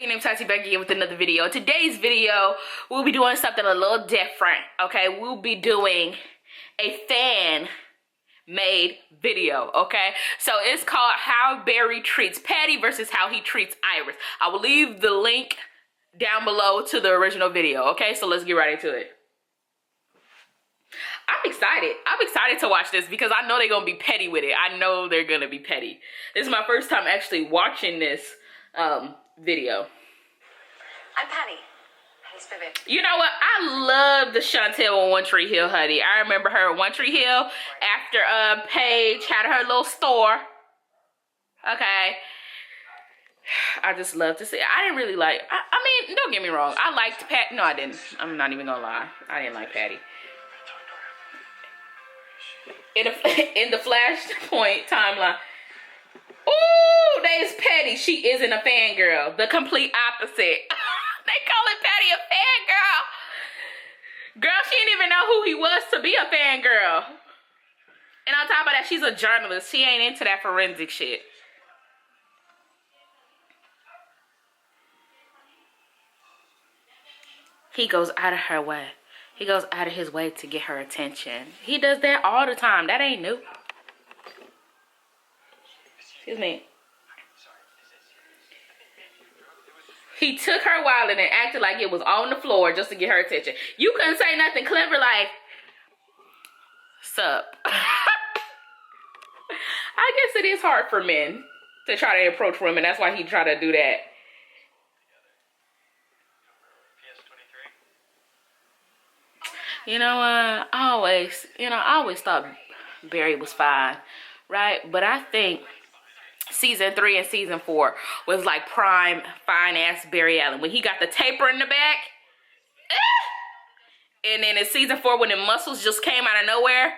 OhYoNameTaty back again with another video. In today's video, we'll be doing something a little different, okay? We'll be doing a fan-made video, okay? So it's called How Barry Treats Patty versus How He Treats Iris. I will leave the link down below to the original video, okay? So let's get right into it. I'm excited. I'm excited to watch this because I know they're going to be petty with it. I know they're going to be petty. This is my first time actually watching this video. I'm Patty. Patty's Pivot. You know what? I love the Chantel on One Tree Hill hoodie. I remember her on One Tree Hill after Paige had her little store. Okay. I just love to see it. I didn't really like, I mean, don't get me wrong. I liked Patty. No, I didn't. I'm not even gonna lie. I didn't like Patty. In the Flashpoint timeline. Ooh, there's Patty. She isn't a fangirl. The complete opposite. They calling Patty a fangirl. Girl, she didn't even know who he was to be a fangirl. And on top of that, she's a journalist. She ain't into that forensic shit. He goes out of her way. He goes out of his way to get her attention. He does that all the time. That ain't new. Excuse me. He took her wallet and acted like it was on the floor just to get her attention. You couldn't say nothing clever like, sup. I guess it is hard for men to try to approach women. That's why he tried to do that. You know, I always thought Barry was fine, right? But I think season 3 and season 4 was like prime fine ass Barry Allen when he got the taper in the back. And then in season 4 when the muscles just came out of nowhere.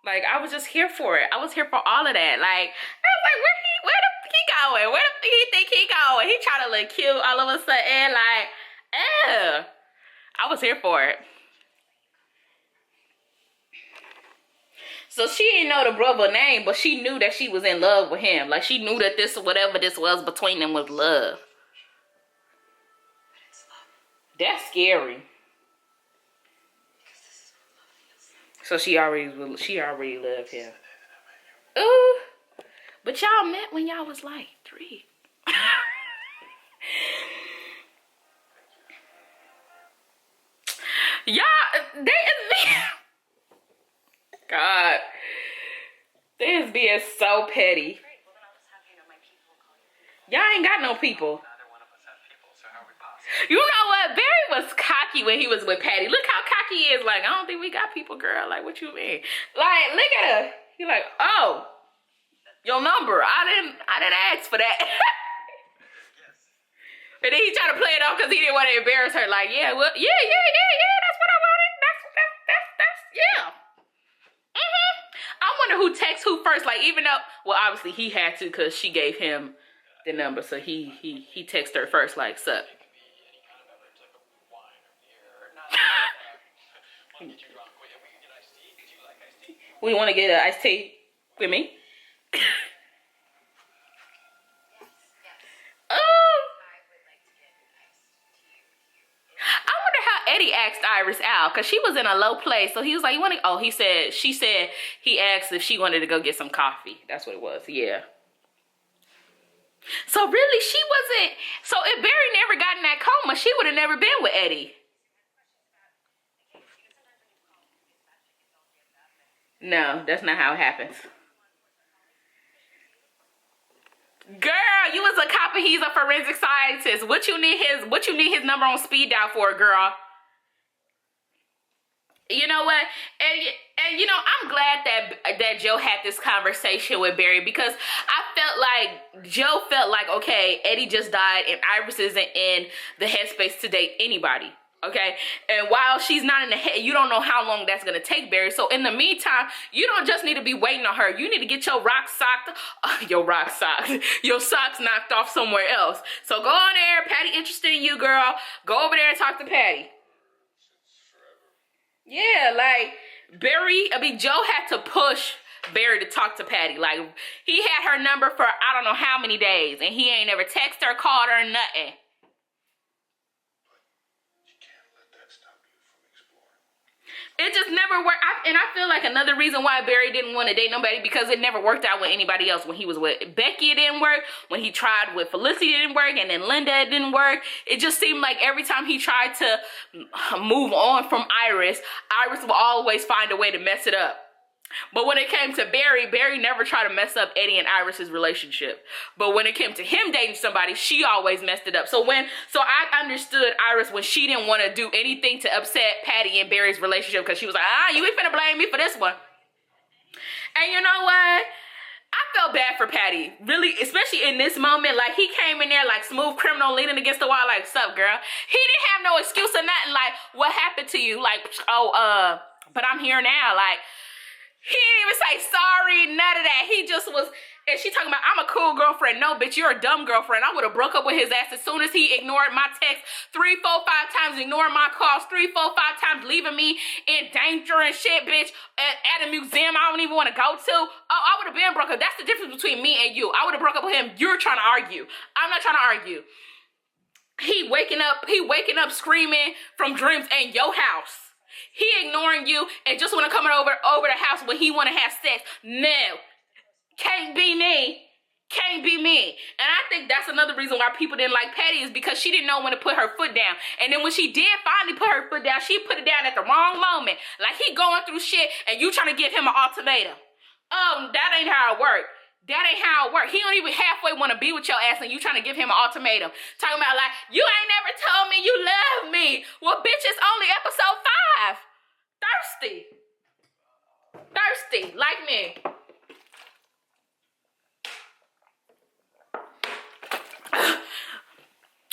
Like I was just here for it. I was here for all of that. Like I was like, where the he going? Where the he think he going? He trying to look cute all of a sudden. Like, I was here for it. So she didn't know the brother name, but she knew that she was in love with him. Like she knew that this, whatever this was between them was love. That's scary. So she already loved him. Ooh. But y'all met when y'all was like 3. Y'all, God, they is being so petty. Y'all ain't got no people. You know what? Barry was cocky when he was with Patty. Look how cocky he is. Like, I don't think we got people, girl. Like, what you mean? Like, look at her. He like, oh, your number. I didn't ask for that. And then he tried to play it off because he didn't want to embarrass her. Like, yeah, well, yeah, that's what I wanted. That's yeah. I wonder who texts who first. Like, even though, well, obviously he had to because she gave him the number, so he texted her first. Like, sup. We want to get an iced tea with me. Eddie asked Iris out because she was in a low place. So he was like, you want to, oh, she said he asked if she wanted to go get some coffee. That's what it was. Yeah. So really she wasn't, so if Barry never got in that coma, she would have never been with Eddie. No, that's not how it happens. Girl, you was a cop and he's a forensic scientist. What you need his number on speed dial for, girl? You know what? And you know, I'm glad that Joe had this conversation with Barry because I felt like Joe felt like, okay, Eddie just died and Iris isn't in the headspace to date anybody. Okay, and while she's not in the head, you don't know how long that's gonna take, Barry. So in the meantime, you don't just need to be waiting on her. You need to get your socks knocked off somewhere else. So go on there, Patty interested in you, girl. Go over there and talk to Patty. Yeah, like Joe had to push Barry to talk to Patty. Like, he had her number for I don't know how many days, and he ain't never texted her, called her, nothing. It just never worked. And I feel like another reason why Barry didn't want to date nobody, because it never worked out with anybody else. When he was with Becky, it didn't work. When he tried with Felicity, it didn't work. And then Linda, it didn't work. It just seemed like every time he tried to move on from Iris, Iris would always find a way to mess it up. But when it came to Barry, Barry never tried to mess up Eddie and Iris's relationship. But when it came to him dating somebody, she always messed it up. So I understood Iris when she didn't want to do anything to upset Patty and Barry's relationship, because she was like, you ain't finna blame me for this one. And you know what? I felt bad for Patty, really, especially in this moment. Like, he came in there like smooth criminal leaning against the wall, like, sup, girl? He didn't have no excuse or nothing. Like, what happened to you? Like, but I'm here now. Like, he didn't even say sorry, none of that. He just was, and she talking about, I'm a cool girlfriend. No, bitch, you're a dumb girlfriend. I would have broke up with his ass as soon as he ignored my text 3, 4, 5 times, ignoring my calls 3, 4, 5 times, leaving me in danger and shit, bitch, at a museum I don't even want to go to. Oh, I would have been broke up. That's the difference between me and you. I would have broke up with him. You're trying to argue. I'm not trying to argue. He waking up screaming from dreams in your house. He ignoring you and just want to come over the house when he want to have sex. No. Can't be me. Can't be me. And I think that's another reason why people didn't like Patty, is because she didn't know when to put her foot down. And then when she did finally put her foot down, she put it down at the wrong moment. Like, he going through shit and you trying to give him an ultimatum. Oh, that ain't how it works. That ain't how it works. He don't even halfway want to be with your ass and you trying to give him an ultimatum. Talking about like, you ain't never told me you love me. Well, bitch, it's only episode 5. Thirsty. Thirsty, like me.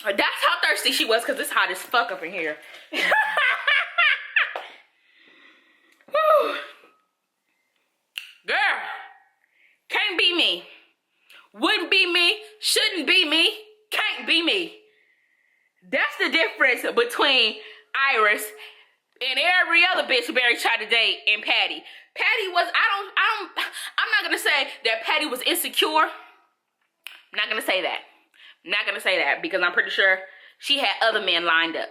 That's how thirsty she was, because it's hot as fuck up in here. Girl. Can't be me. Wouldn't be me. Shouldn't be me. Can't be me. That's the difference between Iris and every other bitch Barry tried to date and Patty. Patty was, I'm not gonna say that Patty was insecure. I'm not gonna say that. I'm not gonna say that, because I'm pretty sure she had other men lined up.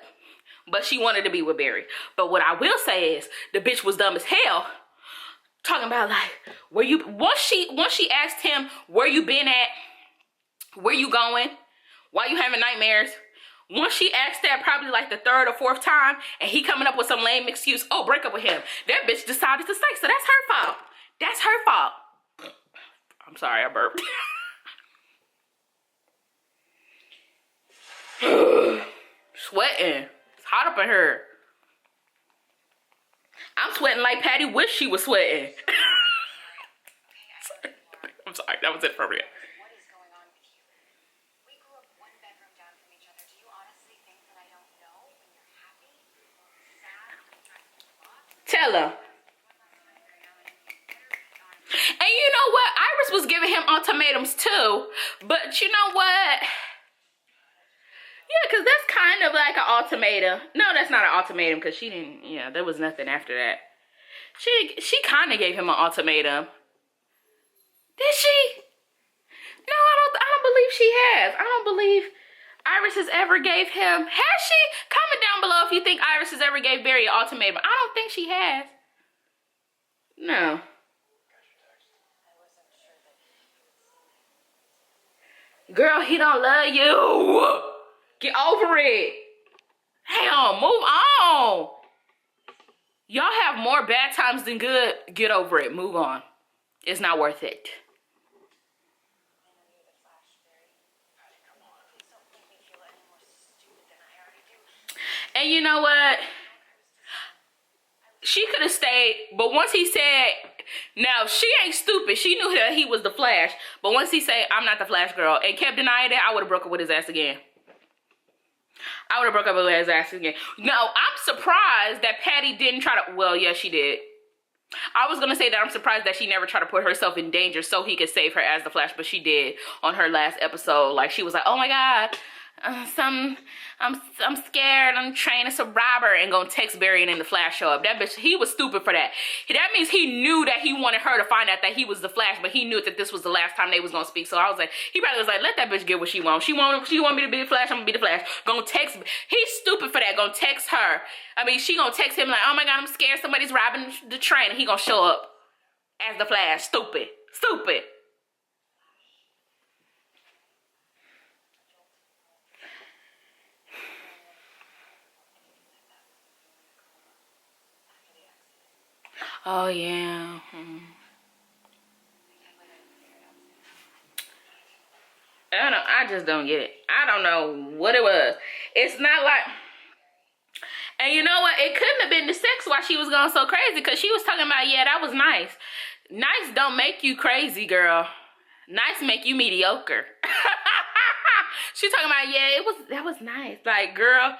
But she wanted to be with Barry. But what I will say is, the bitch was dumb as hell. Talking about like, where you, once she asked him, where you been at? Where you going? Why you having nightmares? Once she asked that probably like the 3rd or 4th time, and he coming up with some lame excuse, oh, break up with him. That bitch decided to stay, so that's her fault. That's her fault. I'm sorry, I burped. Sweating. It's hot up in here. I'm sweating like Patty wished she was sweating. Sorry. I'm sorry, that was inappropriate. What is going on with you? We grew up one bedroom down from each other. Do you honestly think that I don't know when you're happy or sad or trying to think of? Tell her. And you know what? Iris was giving him ultimatums too. But you know what? Yeah, because that's kind of like an ultimatum. No, that's not an ultimatum, because she didn't, yeah, there was nothing after that. She kind of gave him an ultimatum. Did she? No, I don't believe she has. I don't believe Iris has ever gave him, has she? Comment down below if you think Iris has ever gave Barry an ultimatum. I don't think she has. No. Girl, he don't love you. Get over it. Damn, move on. Y'all have more bad times than good. Get over it. Move on. It's not worth it. And you know what? She could have stayed, but once he said, now she ain't stupid. She knew that he was the Flash. But once he said, I'm not the Flash girl, and kept denying it, I would have broke up with his ass again. I would have broke up with his ass again. No, I'm surprised that Patty didn't try to, well, yeah, she did. I was going to say that I'm surprised that she never tried to put herself in danger so he could save her as the Flash, but she did on her last episode. Like, she was like, oh my God, I'm scared. I'm training to rob her, and gonna text Barry and then the Flash show up. That bitch, he was stupid for that. That means he knew that he wanted her to find out that he was the Flash, but he knew that this was the last time they was gonna speak. So I was like, he probably was like, let that bitch get what she wants. She want me to be the Flash. I'm gonna be the Flash. Gonna text. He's stupid for that. Gonna text her. I mean, she gonna text him like, oh my god, I'm scared. Somebody's robbing the train, and he gonna show up as the Flash. Stupid. Stupid. Oh, yeah. I don't know. I just don't get it. I don't know what it was. It's not like... And you know what? It couldn't have been the sex why she was going so crazy, because she was talking about, yeah, that was nice. Nice don't make you crazy, girl. Nice make you mediocre. She talking about, yeah, that was nice. Like, girl...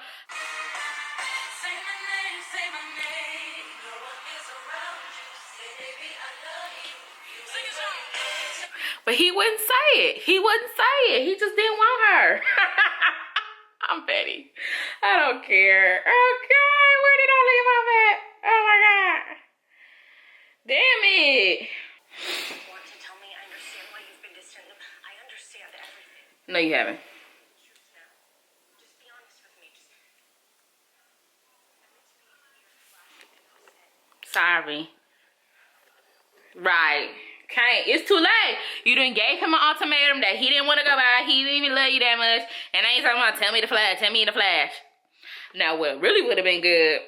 But he wouldn't say it. He wouldn't say it. He just didn't want her. I'm petty. I don't care. Okay, where did I leave off at? Oh my god. Damn it. You want to tell me I understand why you've been distant? I understand everything. No, you haven't. Truth now. Just be honest with me. Sorry. Right. Can't. It's too late. You done gave him an ultimatum that he didn't want to go by. He didn't even love you that much. And I ain't talking about tell me the Flash. Tell me the Flash. Now, what really would have been good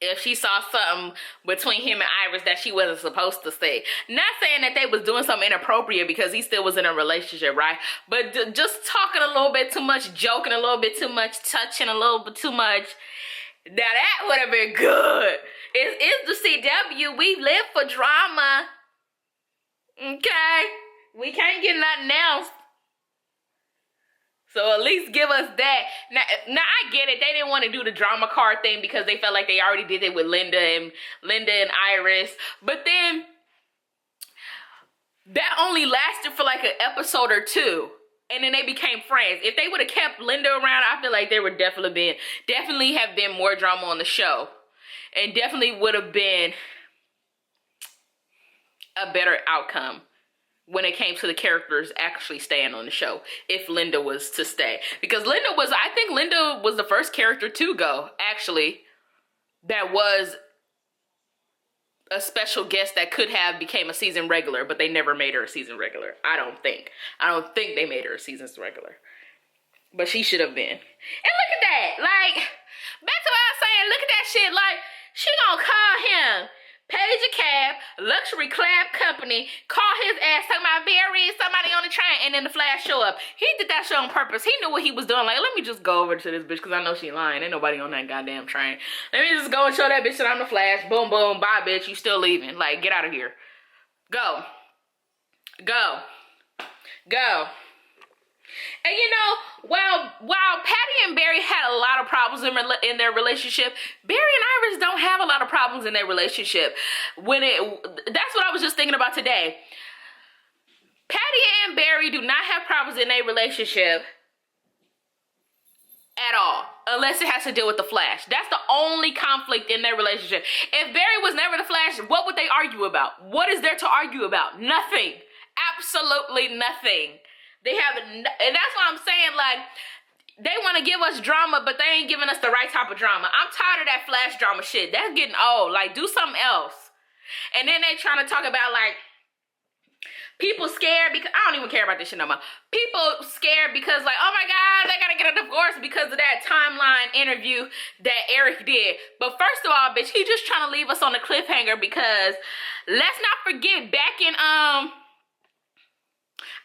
if she saw something between him and Iris that she wasn't supposed to say. Not saying that they was doing something inappropriate because he still was in a relationship, right? But just talking a little bit too much, joking a little bit too much, touching a little bit too much. Now that would have been good. It's the CW. We live for drama. Okay? We can't get nothing else. So at least give us that. Now I get it. They didn't want to do the drama card thing because they felt like they already did it with Linda and Iris. But then that only lasted for like an episode or two. And then they became friends. If they would have kept Linda around, I feel like there would definitely have been more drama on the show. And definitely would have been a better outcome when it came to the characters actually staying on the show, if Linda was to stay. Because I think Linda was the first character to go, actually, that was a special guest that could have became a season regular, but they never made her a season regular. I don't think they made her a season regular. But she should have been. And look at that. Like, back to what I was saying, look at that shit. Like, she gonna call him, page a cab, luxury cab company, call his ass, talking about Barry, somebody on the train, and then the Flash show up. He did that shit on purpose. He knew what he was doing. Like, let me just go over to this bitch, because I know she lying. Ain't nobody on that goddamn train. Let me just go and show that bitch that I'm the Flash. Boom, boom, bye, bitch. You still leaving. Like, get out of here. Go. Go. Go. And you know, while Patty and Barry had a lot of problems in their relationship, Barry and Iris don't have a lot of problems in their relationship. That's what I was just thinking about today. Patty and Barry do not have problems in their relationship at all, unless it has to deal with the Flash. That's the only conflict in their relationship. If Barry was never the Flash, what would they argue about? What is there to argue about? Nothing. Absolutely nothing. They have, and that's what I'm saying, like, they want to give us drama, but they ain't giving us the right type of drama. I'm tired of that Flash drama shit. That's getting old. Like, do something else. And then they trying to talk about, like, people scared because, I don't even care about this shit no more. People scared because, like, oh my God, they gotta get a divorce because of that timeline interview that Eric did. But first of all, bitch, he just trying to leave us on a cliffhanger because let's not forget back in,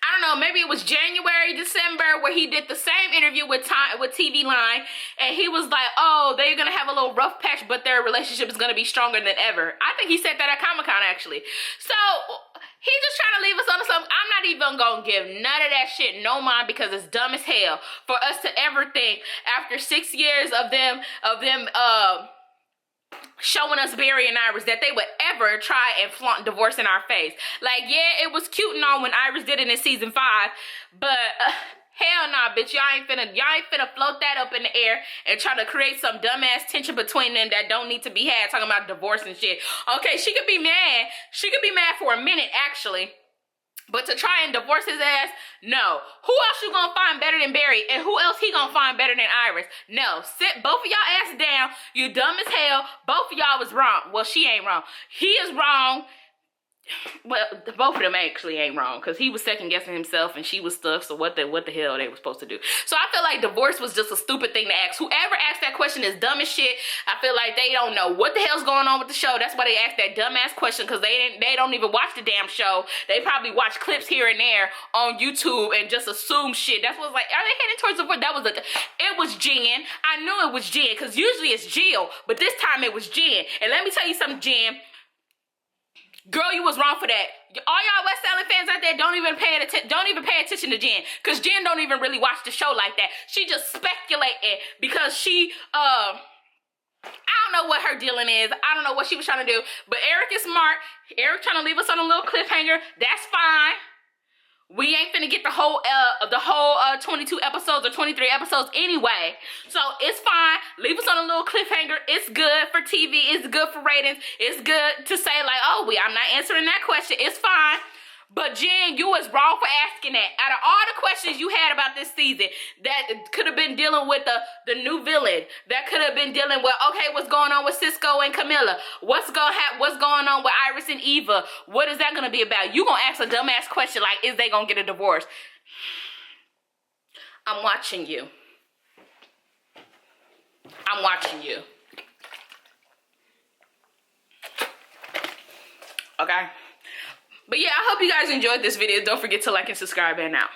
I don't know, maybe it was January, December, where he did the same interview with TV Line, and he was like, oh, they're gonna have a little rough patch, but their relationship is gonna be stronger than ever. I think he said that at Comic-Con, actually. So, he's just trying to leave us on something. I'm not even gonna give none of that shit no mind, because it's dumb as hell for us to ever think, after 6 years of them showing us Barry and Iris, that they would ever try and flaunt divorce in our face. Like, yeah, it was cute and all when Iris did it in season 5, but Hell nah, bitch. Y'all ain't finna float that up in the air and try to create some dumbass tension between them that don't need to be had, talking about divorce and shit. Okay, she could be mad. She could be mad for a minute, actually. But to try and divorce his ass, no. Who else you gonna find better than Barry? And who else he gonna find better than Iris? No. Sit both of y'all ass down. You dumb as hell. Both of y'all was wrong. Well, she ain't wrong. He is wrong. Well, both of them actually ain't wrong, because he was second guessing himself and she was stuck. So what the hell they were supposed to do? So I feel like divorce was just a stupid thing to ask. Whoever asked that question is dumb as shit. I feel like they don't know what the hell's going on with the show. That's why they asked that dumbass question, because they don't even watch the damn show. They probably watch clips here and there on YouTube and just assume shit. That's what's like, are they heading towards divorce? It was Jen. I knew it was Jen, because usually it's Jill, but this time it was Jen. And let me tell you something, Jen. Girl, you was wrong for that. All y'all West Island fans out there don't even pay attention to Jen, because Jen don't even really watch the show like that. She just speculating because she I don't know what her dealing is. I don't know what she was trying to do. But Eric is smart. Eric trying to leave us on a little cliffhanger. That's fine. We ain't finna get the whole 22 episodes or 23 episodes anyway. So it's fine. Leave us on a little cliffhanger. It's good for TV. It's good for ratings. It's good to say like, oh, I'm not answering that question. It's fine. But Jen, you was wrong for asking that. Out of all the questions you had about this season, that could have been dealing with the new villain. That could have been dealing with, okay, what's going on with Cisco and Camilla? What's going on with Iris and Eva? What is that gonna be about? You gonna ask a dumbass question like, is they gonna get a divorce? I'm watching you. I'm watching you. Okay? But yeah, I hope you guys enjoyed this video. Don't forget to like and subscribe and out.